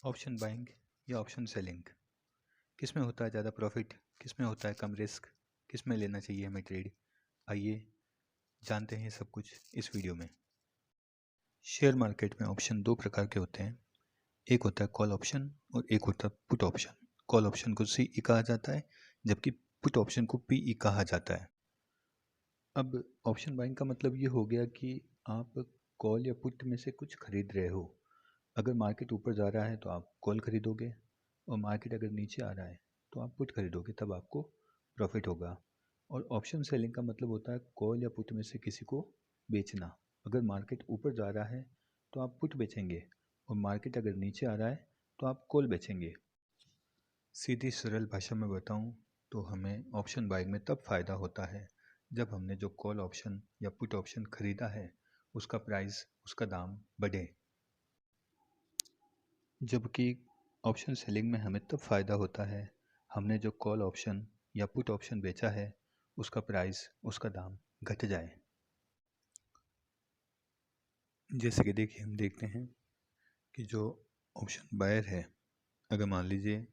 Option buying या option selling, किस में होता है ज़्यादा प्रॉफिट, किस में होता है कम रिस्क, किस में लेना चाहिए हमें ट्रेड। आइए जानते हैं सब कुछ इस वीडियो में। शेयर मार्केट में ऑप्शन दो प्रकार के होते हैं, एक होता है कॉल ऑप्शन और एक होता है पुट ऑप्शन। कॉल ऑप्शन को सीई कहा जाता है जबकि पुट ऑप्शन को पीई कहा जाता है। अब ऑप्शन बाइंग का मतलब ये हो गया कि आप कॉल या पुट में से कुछ खरीद रहे हो। अगर मार्केट ऊपर जा रहा है तो आप कॉल खरीदोगे और मार्केट अगर नीचे आ रहा है तो आप पुट खरीदोगे, तब आपको प्रॉफिट होगा। और ऑप्शन सेलिंग का मतलब होता है कॉल या पुट में से किसी को बेचना। अगर मार्केट ऊपर जा रहा है तो आप पुट बेचेंगे और मार्केट अगर नीचे आ रहा है तो आप कॉल बेचेंगे। सीधी सरल भाषा में बताऊं तो हमें ऑप्शन बाइंग में तब फ़ायदा होता है जब हमने जो कॉल ऑप्शन या पुट ऑप्शन खरीदा है उसका प्राइस, उसका दाम बढ़े। जबकि ऑप्शन सेलिंग में हमें तब फ़ायदा होता है हमने जो कॉल ऑप्शन या पुट ऑप्शन बेचा है उसका प्राइस, उसका दाम घट जाए। जैसे कि देखिए, हम देखते हैं कि जो ऑप्शन बायर है, अगर मान लीजिए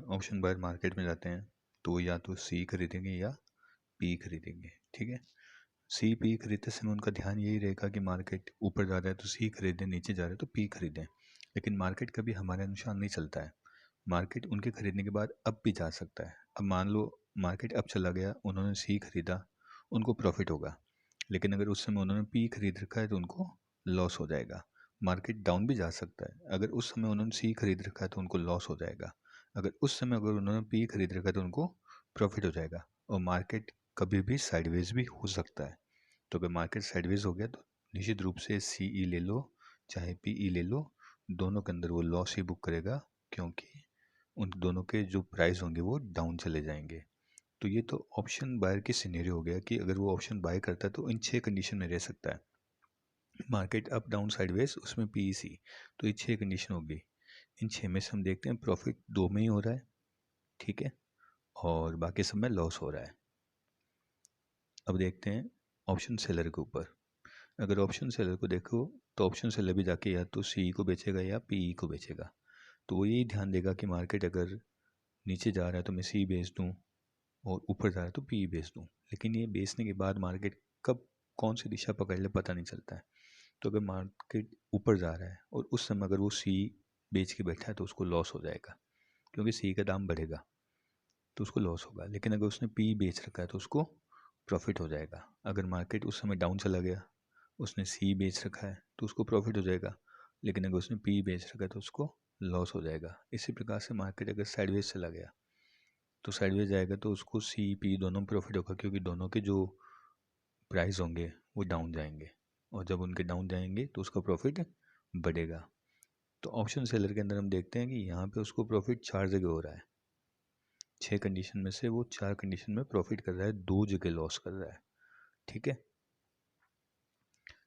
ऑप्शन बायर मार्केट में जाते हैं तो या तो सी खरीदेंगे या पी खरीदेंगे। ठीक है, सी पी खरीदते समय उनका ध्यान यही रहेगा कि मार्केट ऊपर जा रहा है तो सी खरीदें, नीचे जा रहा है तो पी खरीदें। लेकिन मार्केट कभी हमारे अनुसार नहीं चलता है। मार्केट उनके खरीदने के बाद अब भी जा सकता है। अब मान लो मार्केट अब चला गया, उन्होंने सी खरीदा, उनको प्रॉफिट होगा। लेकिन अगर उस समय उन्होंने पी खरीद रखा है तो उनको लॉस हो जाएगा। मार्केट डाउन भी जा सकता है, अगर उस समय उन्होंने सी खरीद रखा है तो उनको लॉस हो जाएगा। अगर उन्होंने पी खरीद रखा है तो उनको प्रॉफिट हो जाएगा। और मार्केट कभी भी साइडवेज भी हो सकता है। तो अगर मार्केट साइडवेज हो गया तो निश्चित रूप से सी ई ले लो चाहे पी ई ले लो, दोनों के अंदर वो लॉस ही बुक करेगा, क्योंकि उन दोनों के जो प्राइस होंगे वो डाउन चले जाएंगे। तो ये तो ऑप्शन बायर की सिनेरियो हो गया कि अगर वो ऑप्शन बाय करता है तो इन 6 कंडीशन में रह सकता है। मार्केट अप डाउन साइडवेज, उसमें पीईसी, तो ये 6 कंडीशन होगी। इन 6 में से हम देखते हैं प्रॉफिट 2 में ही हो रहा है, ठीक है, और बाकी सब में लॉस हो रहा है। अब देखते हैं ऑप्शन सेलर के ऊपर। अगर ऑप्शन सेलर को देखो तो ऑप्शन सेलर भी जाके या तो सी को बेचेगा या पीई को बेचेगा। तो वो यही ध्यान देगा कि मार्केट अगर नीचे जा रहा है तो मैं सी बेच दूँ और ऊपर जा रहा है तो पी बेच दूँ। लेकिन ये बेचने के बाद मार्केट कब कौन सी दिशा पकड़ ले पता नहीं चलता है। तो अगर मार्केट ऊपर जा रहा है और उस समय अगर वो सी बेच के बैठा है तो उसको लॉस हो जाएगा, क्योंकि सी का दाम बढ़ेगा तो उसको लॉस होगा। लेकिन अगर उसने पी बेच रखा है तो उसको प्रॉफिट हो जाएगा। अगर मार्केट उस समय डाउन चला गया, उसने सी बेच रखा है तो उसको प्रॉफिट हो जाएगा। लेकिन अगर उसने पी बेच रखा है तो उसको लॉस हो जाएगा। इसी प्रकार से मार्केट अगर साइडवेज चला गया तो साइडवेज जाएगा तो उसको सी पी दोनों में प्रॉफिट होगा, क्योंकि दोनों के जो प्राइस होंगे वो डाउन जाएंगे। और जब उनके डाउन जाएंगे तो उसका प्रॉफिट बढ़ेगा। तो ऑप्शन सेलर के अंदर हम देखते हैं कि यहाँ पे उसको प्रॉफिट 4 जगह हो रहा है। 6 कंडीशन में से वो 4 कंडीशन में प्रॉफिट कर रहा है, 2 जगह लॉस कर रहा है। ठीक है,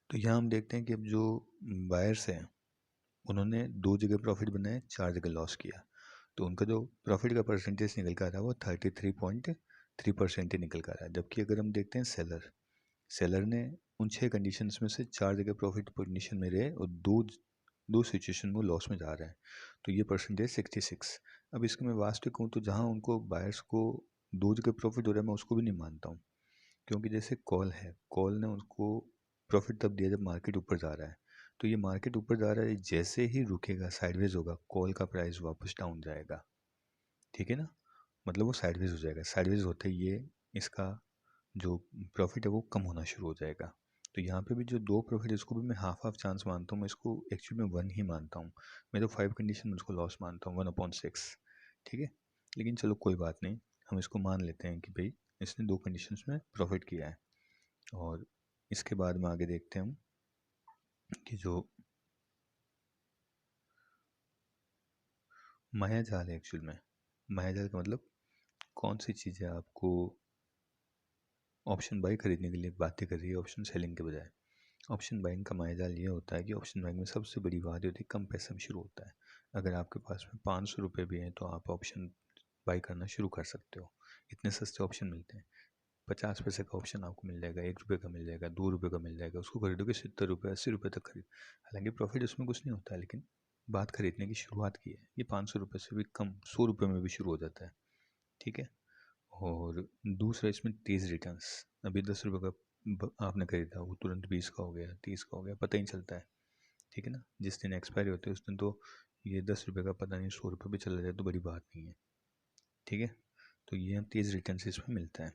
तो यहाँ हम देखते हैं कि अब जो बायर्स हैं उन्होंने 2 जगह प्रॉफिट बनाए, 4 जगह लॉस किया। तो उनका जो प्रॉफिट का परसेंटेज निकल कर आ रहा है वो 33.3% ही निकल कर आ रहा है। जबकि अगर हम देखते हैं सेलर ने उन 6 कंडीशंस में से 4 जगह प्रॉफिट पोजीशन में रहे और दो सिचुएशन में लॉस में जा रहे हैं। तो ये परसेंटेज 66। अब इसके मैं वास्तविक हूँ तो जहाँ उनको बायर्स को 2 जगह प्रॉफिट हो रहा है मैं उसको भी नहीं मानता हूँ। क्योंकि जैसे कॉल है, कॉल ने उनको प्रॉफिट तब दिया जब मार्केट ऊपर जा रहा है। तो ये मार्केट ऊपर जा रहा है, जैसे ही रुकेगा साइडवेज होगा, कॉल का प्राइस वापस डाउन जाएगा। ठीक है ना, मतलब वो साइडवेज हो जाएगा। साइडवेज होते ही ये इसका जो प्रॉफिट है वो कम होना शुरू हो जाएगा। तो यहाँ पे भी जो 2 प्रॉफिट है इसको भी मैं हाफ हाफ चांस मानता हूँ। मैं इसको एक्चुअली में 1 ही मानता हूँ। मैं तो 5 कंडीशन में उसको लॉस मानता हूँ, 1/6। ठीक है, लेकिन चलो कोई बात नहीं, हम इसको मान लेते हैं कि भाई इसने 2 कंडीशंस में प्रॉफिट किया है। और इसके बाद में आगे देखते हैं हम कि जो मायाजाल है, एक्चुअल में मायाजाल का मतलब कौन सी चीज़ें आपको ऑप्शन बाई खरीदने के लिए बातें कर रही है ऑप्शन सेलिंग के बजाय। ऑप्शन बाइंग का मायाजाल ये होता है कि ऑप्शन बाइंग में सबसे बड़ी बात होती है कम पैसे में शुरू होता है। अगर आपके पास में 500 रुपये भी हैं तो आप ऑप्शन बाई करना शुरू कर सकते हो। इतने सस्ते ऑप्शन मिलते हैं। 50 पैसे का ऑप्शन आपको मिल जाएगा, 1 रुपये का मिल जाएगा, 2 रुपये का मिल जाएगा। उसको खरीदोगे 70 रुपये 80 रुपये तक खरीद। हालांकि प्रॉफिट उसमें कुछ नहीं होता है, लेकिन बात खरीदने की शुरुआत की है, ये 500 रुपये से भी कम, 100 रुपये में भी शुरू हो जाता है। ठीक है। और दूसरा इसमें तेज़ रिटर्न्स। अभी 10 रुपये का आपने खरीदा, वो तुरंत 20 का हो गया, 30 का हो गया, पता ही नहीं चलता है। ठीक है ना। जिस दिन एक्सपायरी होती है उस दिन तो ये 10 रुपये का पता नहीं 100 रुपये भी चला जाए तो बड़ी बात नहीं है। ठीक है। तो ये हम तेज़ रिटर्न्स इसमें मिलता है।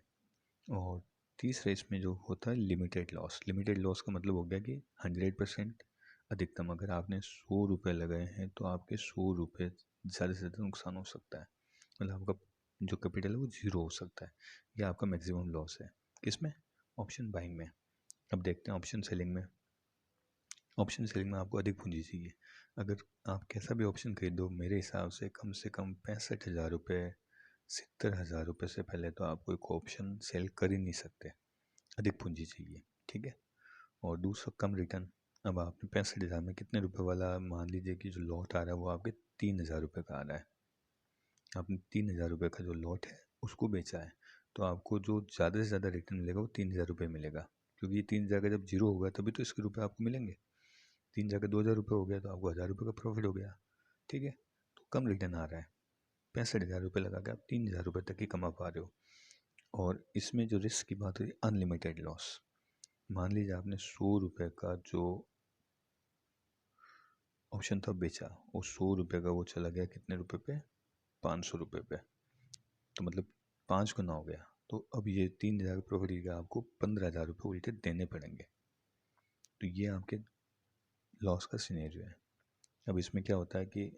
और तीसरा इसमें जो होता है लिमिटेड लॉस। लिमिटेड लॉस का मतलब हो गया कि 100% अधिकतम अगर आपने 100 रुपये लगाए हैं तो आपके 100 रुपये ज़्यादा से ज़्यादा नुकसान हो सकता है। मतलब आपका जो कैपिटल है वो ज़ीरो हो सकता है। यह आपका मैक्सिमम लॉस है। किसमें? ऑप्शन बाइंग में। अब देखते हैं ऑप्शन सेलिंग में। ऑप्शन सेलिंग में आपको अधिक पूंजी चाहिए। अगर आप कैसा भी ऑप्शन खरीदो, मेरे हिसाब से कम 65,000 रुपये, 70,000 रुपये से पहले तो आप कोई ऑप्शन सेल कर ही नहीं सकते। अधिक पूंजी चाहिए। ठीक है। और दूसरा कम रिटर्न। अब आपने 65,000 में कितने रुपए वाला, मान लीजिए कि जो लॉट आ रहा है वो आपके 3,000 रुपये का आ रहा है। आपने 3,000 रुपये का जो लॉट है उसको बेचा है, तो आपको जो ज़्यादा से ज़्यादा रिटर्न मिलेगा वो 3,000 रुपये मिलेगा। क्योंकि ये 3,000 का जब जीरो होगा तभी तो इसके रुपये आपको मिलेंगे। 3,000 का 2,000 रुपये हो गया तो आपको 1,000 रुपये का प्रॉफिट हो गया। ठीक है। तो कम रिटर्न आ रहा है। 65,000 रुपये लगा के आप 3,000 रुपये तक ही कमा पा रहे हो। और इसमें जो रिस्क की बात हुई, अनलिमिटेड लॉस। मान लीजिए आपने 100 रुपये का जो ऑप्शन था बेचा, वो 100 रुपये का वो चला गया कितने रुपए पे? 500 रुपये पे। तो मतलब 5 गुना हो गया। तो अब ये 3,000 का प्रॉफिट गया, आपको 15,000 रुपये उल्टे देने पड़ेंगे। तो ये आपके लॉस का सिनेरियो है। अब इसमें क्या होता है कि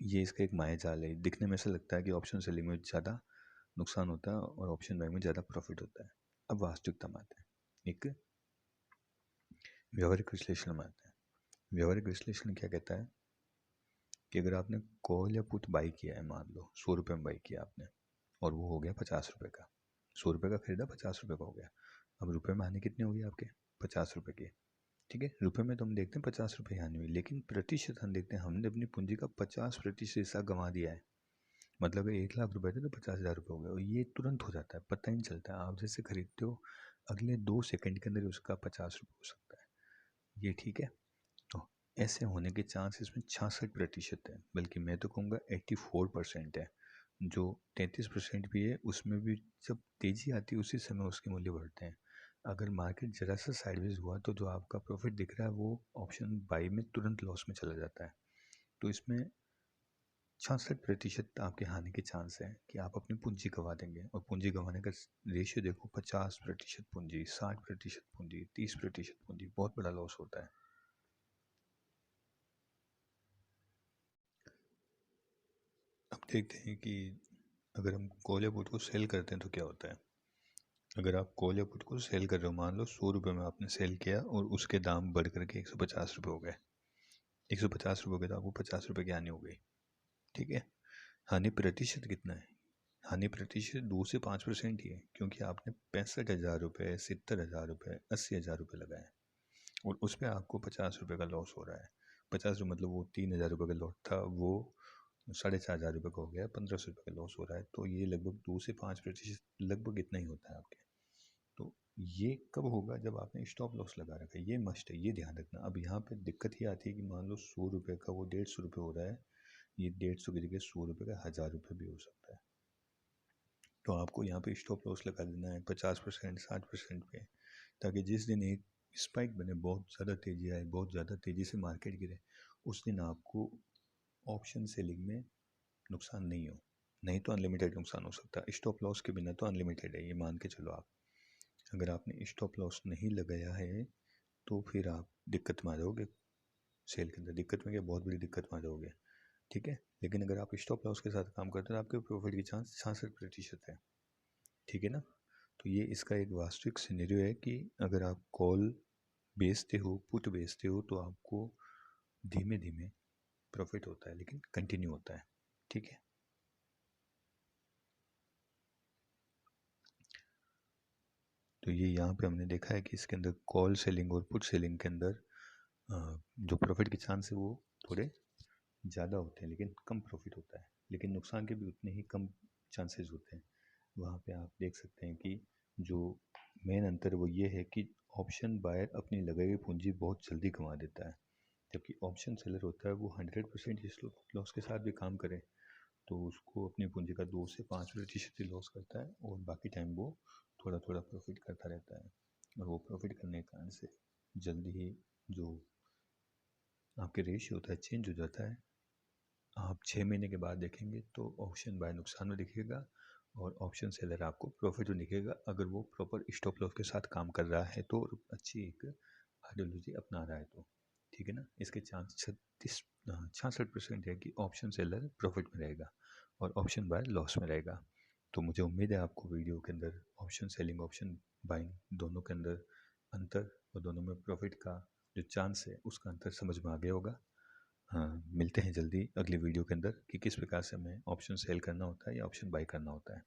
ये इसका एक माया जाल है। दिखने में ऐसा लगता है कि ऑप्शन सेलिंग में ज़्यादा नुकसान होता है और ऑप्शन बाइंग में ज़्यादा प्रॉफिट होता है। अब वास्तविकता में आते हैं, एक व्यवहारिक विश्लेषण में आते हैं। व्यवहारिक विश्लेषण क्या कहता है कि अगर आपने कॉल या पुट बाई किया है, मान लो 100 रुपये में बाई किया आपने, और वो हो गया 50 रुपये का। 100 रुपये का खरीदा, 50 रुपये का हो गया। अब रुपये में हानि कितनी होगी आपके? 50 रुपये की। ठीक है। रुपये में तो हम देखते हैं 50 रुपये हानि हुई, लेकिन प्रतिशत हम देखते हैं हमने अपनी पूंजी का 50% हिस्सा गंवा दिया है। मतलब 1,00,000 रुपये थे तो 50,000 रुपये हो गए। और ये तुरंत हो जाता है, पता ही नहीं चलता है। आप जैसे खरीदते हो अगले 2 सेकंड के अंदर उसका 50 रुपये हो सकता है। ये ठीक है। तो ऐसे होने के चांस इसमें 66% है, बल्कि मैं तो कहूँगा 84% है। जो 33% भी है उसमें भी जब तेज़ी आती है उसी समय उसके मूल्य बढ़ते हैं। अगर मार्केट जरा सा साइडवेज हुआ तो जो आपका प्रॉफिट दिख रहा है वो ऑप्शन बाई में तुरंत लॉस में चला जाता है। तो इसमें 66% आपके हानि के चांस है कि आप अपनी पूंजी गंवा देंगे। और पूंजी गंवाने का रेशियो देखो, 50% पूंजी, 60% पूंजी, 30% पूंजी, बहुत बड़ा लॉस होता है। अब देखते हैं कि अगर हम कॉल या पुट को सेल करते हैं तो क्या होता है। अगर आप कॉल या पुट को सेल कर रहे हो, मान लो 100 रुपये में आपने सेल किया और उसके दाम बढ़ करके 150 रुपये हो गए। 150 रुपये हो गए तो आपको 50 रुपये की हानि हो गई। ठीक है। हानि प्रतिशत कितना है? हानि प्रतिशत 2 से 5% ही है, क्योंकि आपने 65,000 रुपये, 70,000 रुपये, 80,000 रुपये लगाए और उस पर आपको 50 रुपये का लॉस हो रहा है। 50 रुपये मतलब वो 3,000 रुपये का लॉट था, वो 4,500 रुपये का हो गया, 1,500 रुपये का लॉस हो रहा है। तो ये लगभग 2 से 5% लगभग इतना ही होता है आपके। तो ये कब होगा? जब आपने स्टॉप लॉस लगा रखा है। ये मस्ट है, ये ध्यान रखना। अब यहाँ पे दिक्कत ये आती है कि मान लो 100 रुपये का वो 150 रुपये हो रहा है, ये 150 की जगह 100 रुपये का 1,000 रुपये भी हो सकता है। तो आपको यहाँ पे स्टॉप लॉस लगा देना है 50%, 60% पे, ताकि जिस दिन एक स्पाइक बने, बहुत ज़्यादा तेज़ी आए, बहुत ज़्यादा तेज़ी से मार्केट गिरे, उस दिन आपको ऑप्शन सेलिंग में नुकसान नहीं हो। नहीं तो अनलिमिटेड नुकसान हो सकता है। स्टॉप लॉस के बिना तो अनलिमिटेड है, ये मान के चलो आप। अगर आपने स्टॉप लॉस नहीं लगाया है तो फिर आप दिक्कत में आ जाओगे। सेल के अंदर दिक्कत में क्या, बहुत बड़ी दिक्कत में आ जाओगे। ठीक है। लेकिन अगर आप स्टॉप लॉस के साथ काम करते हो तो आपके प्रॉफिट की चांस 66% है। ठीक है ना। तो ये इसका एक वास्तविक सिनेरियो है कि अगर आप कॉल बेचते हो, पुट बेचते हो, तो आपको धीमे धीमे प्रॉफिट होता है लेकिन कंटिन्यू होता है। ठीक है। तो ये यहाँ पे हमने देखा है कि इसके अंदर कॉल सेलिंग और पुट सेलिंग के अंदर जो प्रॉफिट के चांस है वो थोड़े ज़्यादा होते हैं लेकिन कम प्रॉफिट होता है, लेकिन नुकसान के भी उतने ही कम चांसेस होते हैं। वहाँ पे आप देख सकते हैं कि जो मेन अंतर वो ये है कि ऑप्शन बायर अपनी लगाई हुई पूंजी बहुत जल्दी कमा देता है। जबकि ऑप्शन सेलर होता है वो 100% स्टॉप लॉस के साथ भी काम करे तो उसको अपनी पूंजी का 2 से 5% ही लॉस करता है और बाकी टाइम वो थोड़ा थोड़ा प्रॉफिट करता रहता है। और वो प्रॉफिट करने के कारण से जल्दी ही जो आपके रेशियो होता है चेंज हो जाता है। आप 6 महीने के बाद देखेंगे तो ऑप्शन बाय नुकसान में दिखेगा और ऑप्शन सेलर आपको प्रॉफिट में दिखेगा, अगर वो प्रॉपर स्टॉप लॉस के साथ काम कर रहा है तो अच्छी एक आइडियोलॉजी अपना रहा है तो ठीक है ना। इसके चांस 66% है कि ऑप्शन सेलर प्रॉफिट में रहेगा और ऑप्शन बायर लॉस में रहेगा। तो मुझे उम्मीद है आपको वीडियो के अंदर ऑप्शन सेलिंग ऑप्शन बाइंग दोनों के अंदर अंतर और दोनों में प्रॉफिट का जो चांस है उसका अंतर समझ में आ गया होगा। हाँ, मिलते हैं जल्दी अगली वीडियो के अंदर कि किस प्रकार से हमें ऑप्शन सेल करना होता है या ऑप्शन बाई करना होता है।